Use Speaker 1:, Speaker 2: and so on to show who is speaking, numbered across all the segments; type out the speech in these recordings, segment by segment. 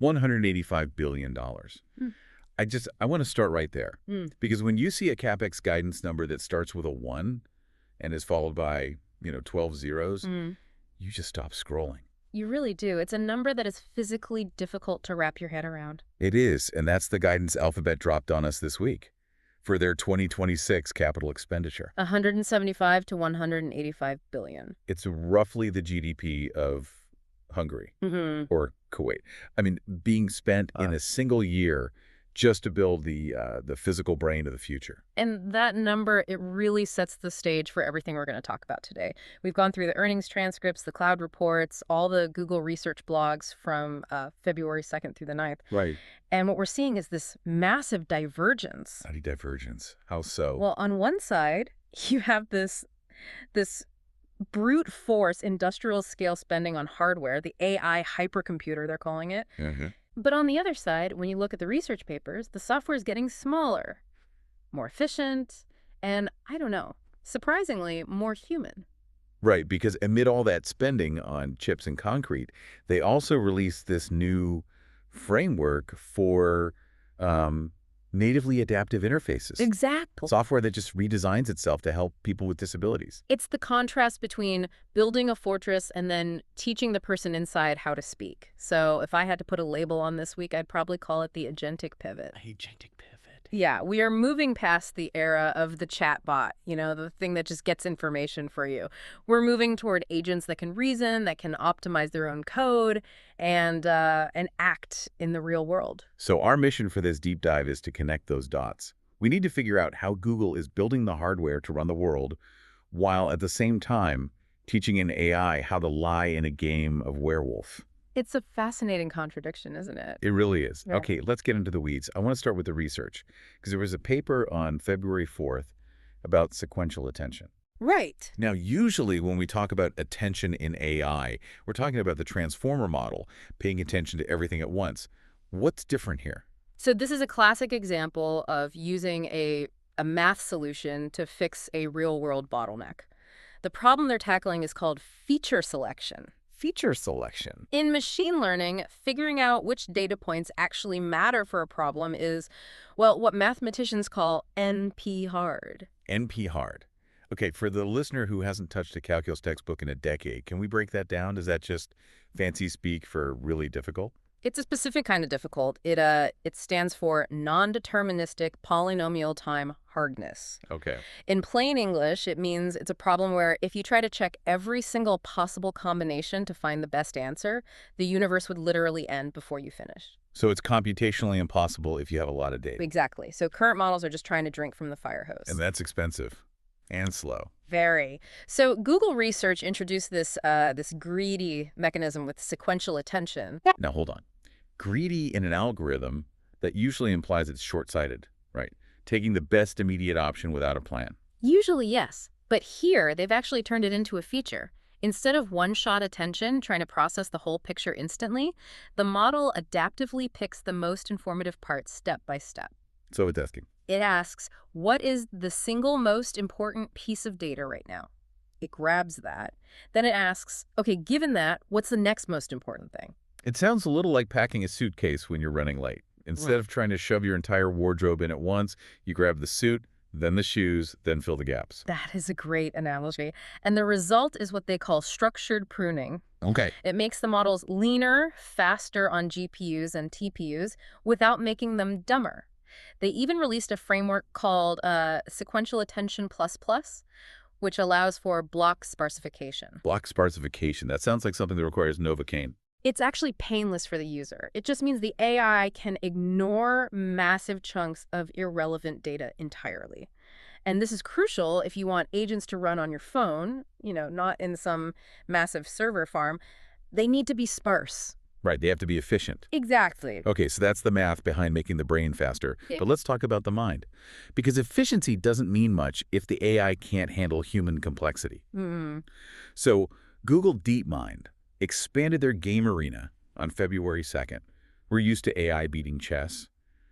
Speaker 1: $185 billion. I want to start right there. Because when you see a CapEx guidance number that starts with a 1 and is followed by, 12 zeros, you just stop scrolling.
Speaker 2: You really do. It's a number that is physically difficult to wrap your head around.
Speaker 1: It is, and that's the guidance Alphabet dropped on us this week for their 2026 capital expenditure.
Speaker 2: 175 to 185 billion.
Speaker 1: It's roughly the GDP of Hungary or Kuwait. I mean, being spent in a single year just to build the physical brain of the future.
Speaker 2: And that number, it really sets the stage for everything we're going to talk about today. We've gone through the earnings transcripts, the cloud reports, all the Google research blogs from February 2nd through the 9th.
Speaker 1: Right.
Speaker 2: And what we're seeing is this massive divergence.
Speaker 1: Naughty divergence. How so?
Speaker 2: Well, on one side, you have this brute force industrial scale spending on hardware, the AI hypercomputer, they're calling it. But on the other side, when you look at the research papers, the software is getting smaller, more efficient, and, I don't know, surprisingly, more human.
Speaker 1: Right, because amid all that spending on chips and concrete, they also released this new framework for natively adaptive interfaces.
Speaker 2: Exactly.
Speaker 1: Software that just redesigns itself to help people with disabilities.
Speaker 2: It's the contrast between building a fortress and then teaching the person inside how to speak. So if I had to put a label on this week, I'd probably call it the agentic pivot.
Speaker 1: Agentic pivot.
Speaker 2: Yeah, we are moving past the era of the chatbot, the thing that just gets information for you. We're moving toward agents that can reason, that can optimize their own code, and act in the real world.
Speaker 1: So our mission for this deep dive is to connect those dots. We need to figure out how Google is building the hardware to run the world, while at the same time teaching an AI how to lie in a game of werewolf.
Speaker 2: It's a fascinating contradiction, isn't it?
Speaker 1: It really is.
Speaker 2: Yeah.
Speaker 1: Okay, let's get into the weeds. I want to start with the research, because there was a paper on February 4th about sequential attention.
Speaker 2: Right.
Speaker 1: Now, usually when we talk about attention in AI, we're talking about the transformer model, paying attention to everything at once. What's different here?
Speaker 2: So this is a classic example of using a math solution to fix a real-world bottleneck. The problem they're tackling is called feature selection.
Speaker 1: Feature selection.
Speaker 2: In machine learning, figuring out which data points actually matter for a problem is, well, what mathematicians call NP-hard.
Speaker 1: NP-hard. Okay, for the listener who hasn't touched a calculus textbook in a decade, can we break that down? Is that just fancy speak for really difficult?
Speaker 2: It's a specific kind of difficult. It stands for non-deterministic polynomial time hardness.
Speaker 1: Okay.
Speaker 2: In plain English, it means it's a problem where if you try to check every single possible combination to find the best answer, the universe would literally end before you finish.
Speaker 1: So it's computationally impossible if you have a lot of data.
Speaker 2: Exactly. So current models are just trying to drink from the fire hose.
Speaker 1: And that's expensive and slow.
Speaker 2: Very. So Google Research introduced this greedy mechanism with sequential attention.
Speaker 1: Now, hold on. Greedy in an algorithm, that usually implies it's short-sighted, right? Taking the best immediate option without a plan.
Speaker 2: Usually, yes. But here, they've actually turned it into a feature. Instead of one-shot attention, trying to process the whole picture instantly, the model adaptively picks the most informative parts step by step.
Speaker 1: So it's asking.
Speaker 2: It asks, what is the single most important piece of data right now? It grabs that. Then it asks, okay, given that, what's the next most important thing?
Speaker 1: It sounds a little like packing a suitcase when you're running late. Instead of trying to shove your entire wardrobe in at once, you grab the suit, then the shoes, then fill the gaps.
Speaker 2: That is a great analogy. And the result is what they call structured pruning.
Speaker 1: Okay.
Speaker 2: It makes the models leaner, faster on GPUs and TPUs without making them dumber. They even released a framework called Sequential Attention ++, which allows for block sparsification.
Speaker 1: Block sparsification. That sounds like something that requires Novocaine.
Speaker 2: It's actually painless for the user. It just means the AI can ignore massive chunks of irrelevant data entirely. And this is crucial if you want agents to run on your phone, not in some massive server farm. They need to be sparse.
Speaker 1: Right, they have to be efficient.
Speaker 2: Exactly.
Speaker 1: Okay, so that's the math behind making the brain faster.
Speaker 2: Yeah.
Speaker 1: But let's talk about the mind. Because efficiency doesn't mean much if the AI can't handle human complexity. So Google DeepMind expanded their game arena on February 2nd. We're used to AI beating chess.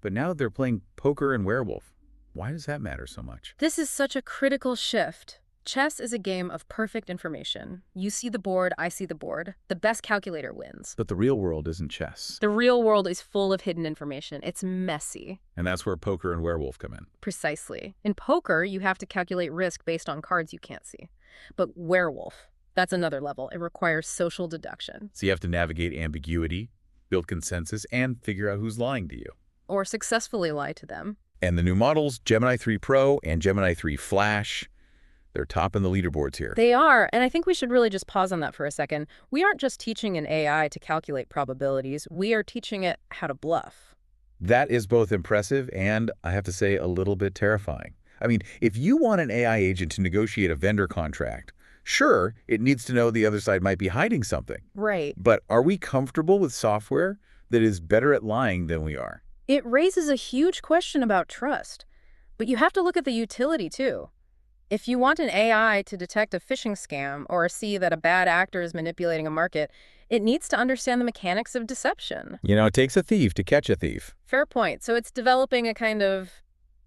Speaker 1: But now they're playing poker and werewolf. Why does that matter so much?
Speaker 2: This is such a critical shift. Chess is a game of perfect information. You see the board, I see the board. The best calculator wins.
Speaker 1: But the real world isn't chess.
Speaker 2: The real world is full of hidden information. It's messy.
Speaker 1: And that's where poker and werewolf come in.
Speaker 2: Precisely. In poker, you have to calculate risk based on cards you can't see. But werewolf, that's another level. It requires social deduction.
Speaker 1: So you have to navigate ambiguity, build consensus, and figure out who's lying to you.
Speaker 2: Or successfully lie to them.
Speaker 1: And the new models, Gemini 3 Pro and Gemini 3 Flash, they're top in the leaderboards here.
Speaker 2: They are, and I think we should really just pause on that for a second. We aren't just teaching an AI to calculate probabilities. We are teaching it how to bluff.
Speaker 1: That is both impressive and, I have to say, a little bit terrifying. I mean, if you want an AI agent to negotiate a vendor contract, sure, it needs to know the other side might be hiding something.
Speaker 2: Right.
Speaker 1: But are we comfortable with software that is better at lying than we are?
Speaker 2: It raises a huge question about trust. But you have to look at the utility, too. If you want an AI to detect a phishing scam or see that a bad actor is manipulating a market, it needs to understand the mechanics of deception.
Speaker 1: You know, it takes a thief to catch a thief.
Speaker 2: Fair point. So it's developing a kind of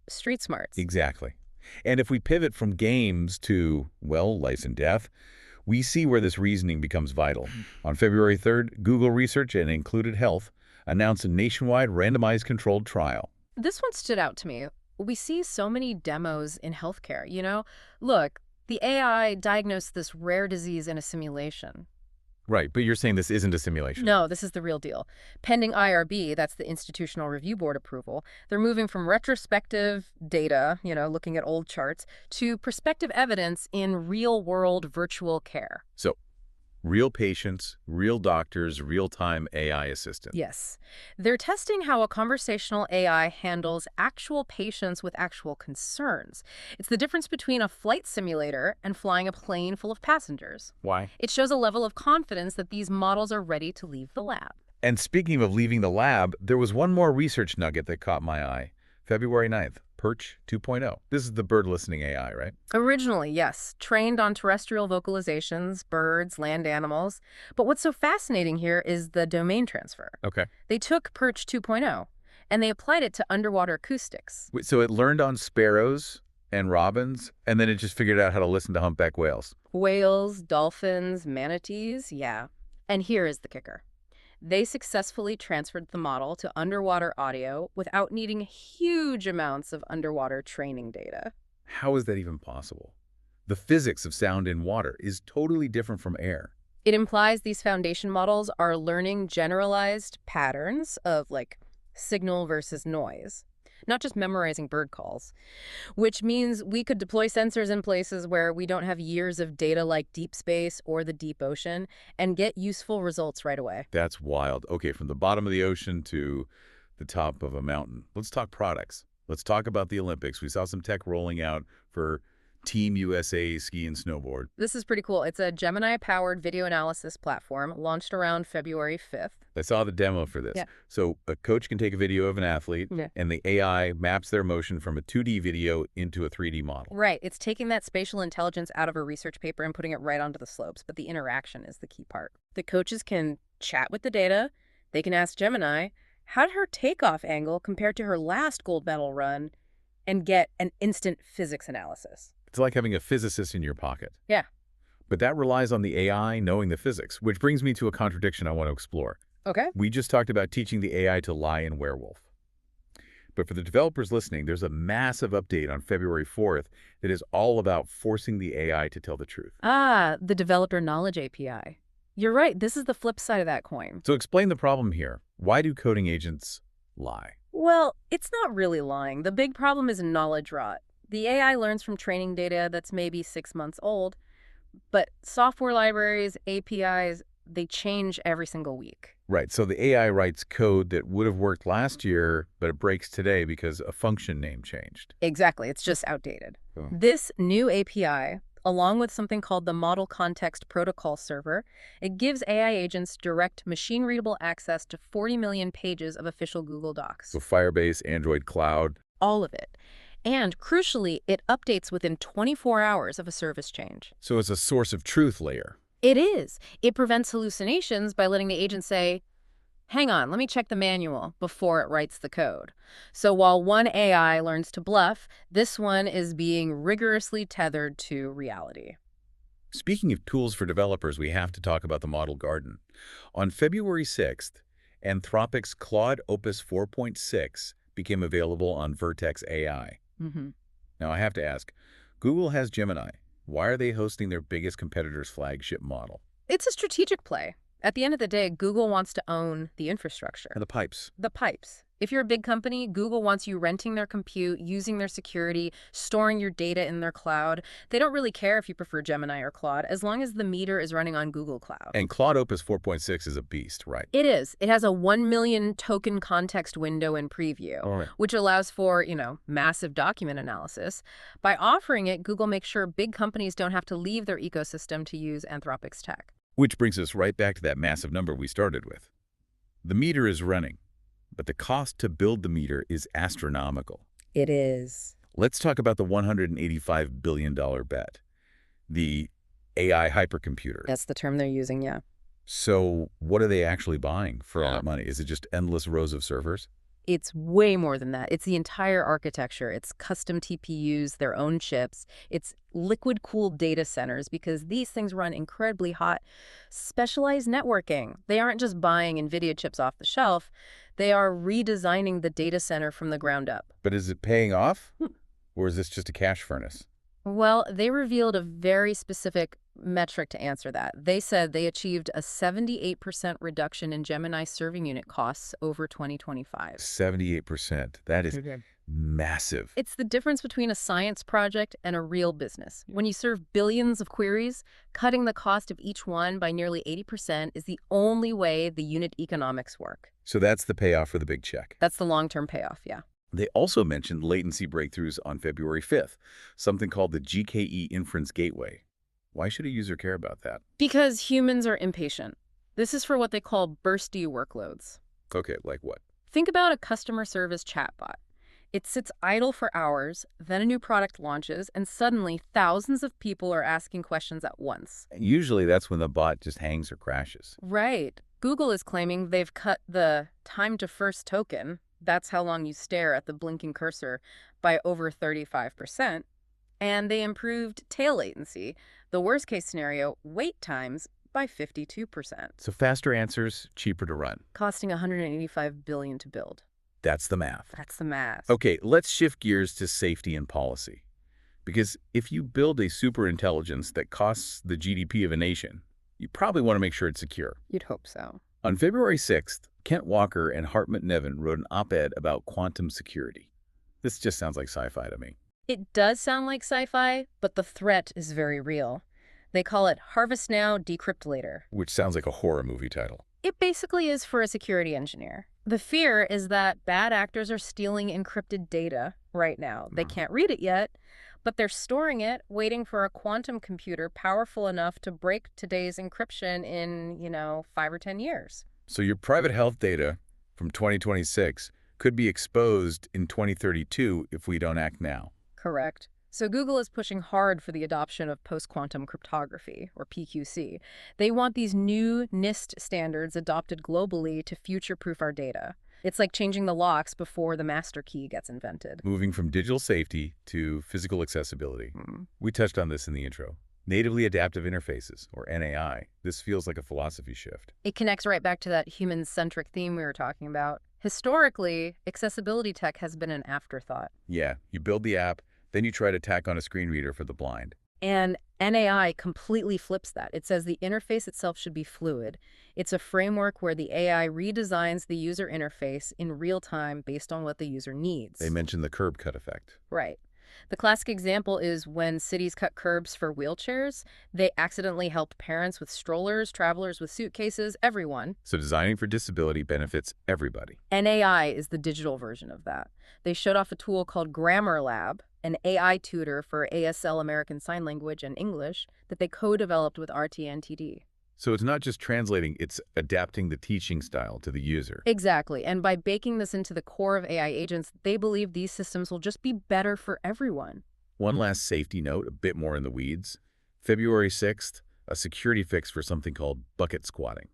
Speaker 2: street smarts.
Speaker 1: Exactly. And if we pivot from games to, well, life and death, we see where this reasoning becomes vital. On February 3rd, Google Research and Included Health announced a nationwide randomized controlled trial.
Speaker 2: This one stood out to me. We see so many demos in healthcare, you know? Look, the AI diagnosed this rare disease in a simulation.
Speaker 1: Right, but you're saying this isn't a simulation.
Speaker 2: No, this is the real deal. Pending IRB, that's the Institutional Review Board approval, they're moving from retrospective data, looking at old charts, to prospective evidence in real-world virtual care.
Speaker 1: So, real patients, real doctors, real-time AI assistants.
Speaker 2: Yes. They're testing how a conversational AI handles actual patients with actual concerns. It's the difference between a flight simulator and flying a plane full of passengers.
Speaker 1: Why?
Speaker 2: It shows a level of confidence that these models are ready to leave the lab.
Speaker 1: And speaking of leaving the lab, there was one more research nugget that caught my eye. February 9th, Perch 2.0. This is the bird listening AI, right?
Speaker 2: Originally, yes. Trained on terrestrial vocalizations, birds, land animals. But what's so fascinating here is the domain transfer.
Speaker 1: Okay.
Speaker 2: They took Perch 2.0 and they applied it to underwater acoustics.
Speaker 1: Wait, so it learned on sparrows and robins, and then it just figured out how to listen to humpback whales.
Speaker 2: Whales, dolphins, manatees, yeah. And here is the kicker. They successfully transferred the model to underwater audio without needing huge amounts of underwater training data.
Speaker 1: How is that even possible? The physics of sound in water is totally different from air.
Speaker 2: It implies these foundation models are learning generalized patterns of, signal versus noise, not just memorizing bird calls, which means we could deploy sensors in places where we don't have years of data like deep space or the deep ocean and get useful results right away.
Speaker 1: That's wild. Okay, from the bottom of the ocean to the top of a mountain. Let's talk products. Let's talk about the Olympics. We saw some tech rolling out for Team USA ski and snowboard.
Speaker 2: This is pretty cool. It's a Gemini-powered video analysis platform launched around February 5th.
Speaker 1: I saw the demo for this.
Speaker 2: Yeah.
Speaker 1: So a coach can take a video of an athlete, and the AI maps their motion from a 2D video into a 3D model.
Speaker 2: Right. It's taking that spatial intelligence out of a research paper and putting it right onto the slopes, but the interaction is the key part. The coaches can chat with the data. They can ask Gemini, how did her takeoff angle compare to her last gold medal run, and get an instant physics analysis.
Speaker 1: It's like having a physicist in your pocket.
Speaker 2: Yeah.
Speaker 1: But that relies on the AI knowing the physics, which brings me to a contradiction I want to explore.
Speaker 2: Okay.
Speaker 1: We just talked about teaching the AI to lie in werewolf. But for the developers listening, there's a massive update on February 4th that is all about forcing the AI to tell the truth.
Speaker 2: Ah, the Developer Knowledge API. You're right. This is the flip side of that coin.
Speaker 1: So explain the problem here. Why do coding agents lie?
Speaker 2: Well, it's not really lying. The big problem is knowledge rot. The AI learns from training data that's maybe 6 months old, but software libraries, APIs, they change every single week.
Speaker 1: Right, so the AI writes code that would have worked last year, but it breaks today because a function name changed.
Speaker 2: Exactly, it's just outdated.
Speaker 1: Oh.
Speaker 2: This new API, along with something called the Model Context Protocol Server, it gives AI agents direct machine-readable access to 40 million pages of official Google Docs.
Speaker 1: So Firebase, Android Cloud.
Speaker 2: All of it. And crucially, it updates within 24 hours of a service change.
Speaker 1: So it's a source of truth layer.
Speaker 2: It is. It prevents hallucinations by letting the agent say, hang on, let me check the manual before it writes the code. So while one AI learns to bluff, this one is being rigorously tethered to reality.
Speaker 1: Speaking of tools for developers, we have to talk about the model garden. On February 6th, Anthropic's Claude Opus 4.6 became available on Vertex AI.
Speaker 2: Hmm.
Speaker 1: Now, I have to ask, Google has Gemini. Why are they hosting their biggest competitor's flagship model?
Speaker 2: It's a strategic play. At the end of the day, Google wants to own the infrastructure.
Speaker 1: And the pipes.
Speaker 2: The pipes. If you're a big company, Google wants you renting their compute, using their security, storing your data in their cloud. They don't really care if you prefer Gemini or Claude, as long as the meter is running on Google Cloud.
Speaker 1: And Claude Opus 4.6 is a beast, right?
Speaker 2: It is. It has a 1 million token context window in preview,
Speaker 1: All right.
Speaker 2: which allows for, massive document analysis. By offering it, Google makes sure big companies don't have to leave their ecosystem to use Anthropic's tech.
Speaker 1: Which brings us right back to that massive number we started with. The meter is running, but the cost to build the meter is astronomical.
Speaker 2: It is.
Speaker 1: Let's talk about the $185 billion bet, the AI hypercomputer.
Speaker 2: That's the term they're using, yeah.
Speaker 1: So what are they actually buying for all that money? Is it just endless rows of servers?
Speaker 2: It's way more than that. It's the entire architecture. It's custom TPUs, their own chips. It's liquid-cooled data centers because these things run incredibly hot. Specialized networking. They aren't just buying NVIDIA chips off the shelf. They are redesigning the data center from the ground up.
Speaker 1: But is it paying off? Or is this just a cash furnace?
Speaker 2: Well, they revealed a very specific metric to answer that. They said they achieved a 78% reduction in Gemini serving unit costs over 2025.
Speaker 1: 78%. That is massive.
Speaker 2: It's the difference between a science project and a real business. When you serve billions of queries, cutting the cost of each one by nearly 80% is the only way the unit economics work.
Speaker 1: So that's the payoff for the big check.
Speaker 2: That's the long-term payoff, yeah.
Speaker 1: They also mentioned latency breakthroughs on February 5th, something called the GKE Inference Gateway. Why should a user care about that?
Speaker 2: Because humans are impatient. This is for what they call bursty workloads.
Speaker 1: Okay, like what?
Speaker 2: Think about a customer service chatbot. It sits idle for hours, then a new product launches, and suddenly thousands of people are asking questions at once.
Speaker 1: Usually that's when the bot just hangs or crashes.
Speaker 2: Right. Google is claiming they've cut the time to first token, that's how long you stare at the blinking cursor, by over 35%. And they improved tail latency, the worst case scenario, wait times, by 52%.
Speaker 1: So faster answers, cheaper to run.
Speaker 2: Costing $185 billion to build.
Speaker 1: That's the math.
Speaker 2: That's the math.
Speaker 1: Okay, let's shift gears to safety and policy. Because if you build a superintelligence that costs the GDP of a nation, you probably want to make sure it's secure.
Speaker 2: You'd hope so.
Speaker 1: On February 6th, Kent Walker and Hartmut Nevin wrote an op-ed about quantum security. This just sounds like sci-fi to me.
Speaker 2: It does sound like sci-fi, but the threat is very real. They call it Harvest Now, Decrypt Later.
Speaker 1: Which sounds like a horror movie title.
Speaker 2: It basically is for a security engineer. The fear is that bad actors are stealing encrypted data right now. They can't read it yet, but they're storing it, waiting for a quantum computer powerful enough to break today's encryption in, 5 or 10 years.
Speaker 1: So your private health data from 2026 could be exposed in 2032 if we don't act now.
Speaker 2: Correct. So Google is pushing hard for the adoption of post-quantum cryptography, or PQC. They want these new NIST standards adopted globally to future-proof our data. It's like changing the locks before the master key gets invented.
Speaker 1: Moving from digital safety to physical accessibility. We touched on this in the intro. Natively adaptive interfaces, or NAI. This feels like a philosophy shift.
Speaker 2: It connects right back to that human-centric theme we were talking about. Historically, accessibility tech has been an afterthought.
Speaker 1: Yeah, you build the app, then you try to tack on a screen reader for the blind.
Speaker 2: And NAI completely flips that. It says the interface itself should be fluid. It's a framework where the AI redesigns the user interface in real time based on what the user needs.
Speaker 1: They mentioned the curb cut effect.
Speaker 2: Right. The classic example is when cities cut curbs for wheelchairs. They accidentally helped parents with strollers, travelers with suitcases, everyone.
Speaker 1: So designing for disability benefits everybody.
Speaker 2: NAI is the digital version of that. They showed off a tool called Grammar Lab, an AI tutor for ASL American Sign Language and English that they co-developed with RTNTD.
Speaker 1: So it's not just translating, it's adapting the teaching style to the user.
Speaker 2: Exactly. And by baking this into the core of AI agents, they believe these systems will just be better for everyone.
Speaker 1: One last safety note, a bit more in the weeds. February 6th, a security fix for something called bucket squatting.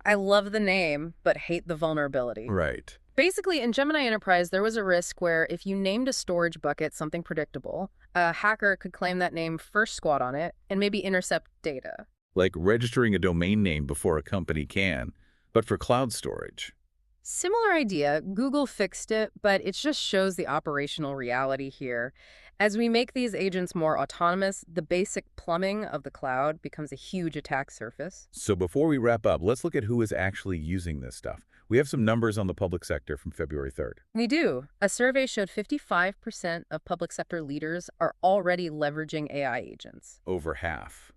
Speaker 2: I love the name, but hate the vulnerability.
Speaker 1: Right.
Speaker 2: Basically, in Gemini Enterprise, there was a risk where if you named a storage bucket something predictable, a hacker could claim that name, first squat on it, and maybe intercept data.
Speaker 1: Like registering a domain name before a company can, but for cloud storage.
Speaker 2: Similar idea. Google fixed it, but it just shows the operational reality here. As we make these agents more autonomous, the basic plumbing of the cloud becomes a huge attack surface.
Speaker 1: So before we wrap up, let's look at who is actually using this stuff. We have some numbers on the public sector from February 3rd.
Speaker 2: We do. A survey showed 55% of public sector leaders are already leveraging AI agents.
Speaker 1: Over half.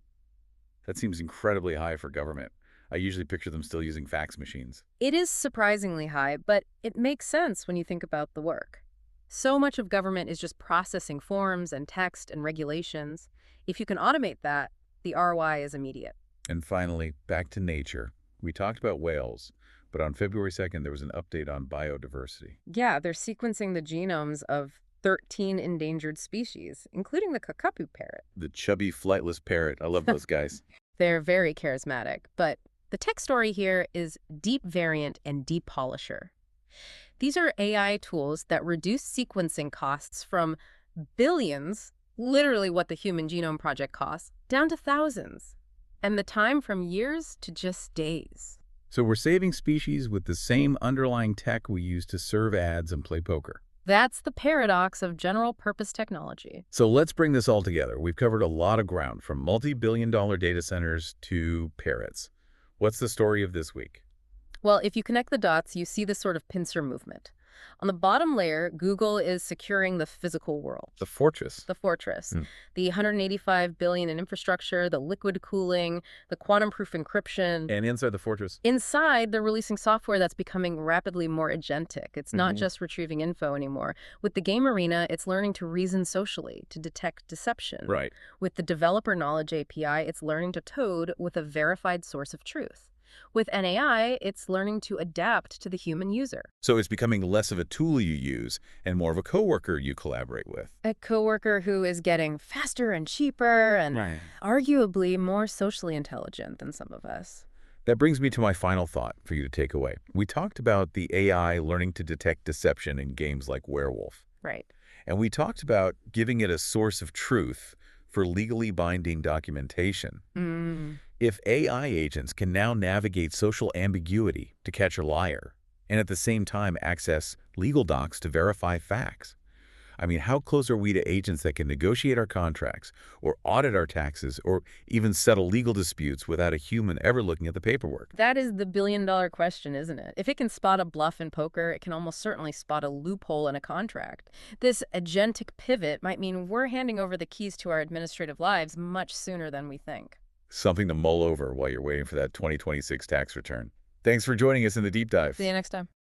Speaker 1: That seems incredibly high for government. I usually picture them still using fax machines.
Speaker 2: It is surprisingly high, but it makes sense when you think about the work. So much of government is just processing forms and text and regulations. If you can automate that, the ROI is immediate.
Speaker 1: And finally, back to nature. We talked about whales, but on February 2nd, there was an update on biodiversity.
Speaker 2: Yeah, they're sequencing the genomes of 13 endangered species, including the kakapo parrot.
Speaker 1: The chubby, flightless parrot. I love those guys.
Speaker 2: They're very charismatic, but the tech story here is Deep Variant and Deep Polisher. These are AI tools that reduce sequencing costs from billions, literally what the Human Genome Project costs, down to thousands, and the time from years to just days.
Speaker 1: So we're saving species with the same underlying tech we use to serve ads and play poker.
Speaker 2: That's the paradox of general-purpose technology.
Speaker 1: So let's bring this all together. We've covered a lot of ground, from multi-billion-dollar data centers to parrots. What's the story of this week?
Speaker 2: Well, if you connect the dots, you see this sort of pincer movement. On the bottom layer, Google is securing the physical world.
Speaker 1: The fortress.
Speaker 2: The fortress. The $185 billion in infrastructure, the liquid cooling, the quantum-proof encryption.
Speaker 1: And inside the fortress?
Speaker 2: Inside, they're releasing software that's becoming rapidly more agentic. It's not just retrieving info anymore. With the game arena, it's learning to reason socially, to detect deception.
Speaker 1: Right.
Speaker 2: With the developer knowledge API, it's learning to code with a verified source of truth. With NAI, it's learning to adapt to the human user.
Speaker 1: So it's becoming less of a tool you use and more of a coworker you collaborate with.
Speaker 2: A coworker who is getting faster and cheaper and arguably more socially intelligent than some of us.
Speaker 1: That brings me to my final thought for you to take away. We talked about the AI learning to detect deception in games like Werewolf.
Speaker 2: Right.
Speaker 1: And we talked about giving it a source of truth for legally binding documentation. If AI agents can now navigate social ambiguity to catch a liar, and at the same time access legal docs to verify facts, I mean, how close are we to agents that can negotiate our contracts, or audit our taxes, or even settle legal disputes without a human ever looking at the paperwork?
Speaker 2: That is the billion-dollar question, isn't it? If it can spot a bluff in poker, it can almost certainly spot a loophole in a contract. This agentic pivot might mean we're handing over the keys to our administrative lives much sooner than we think.
Speaker 1: Something to mull over while you're waiting for that 2026 tax return. Thanks for joining us in the Deep Dive.
Speaker 2: See you next time.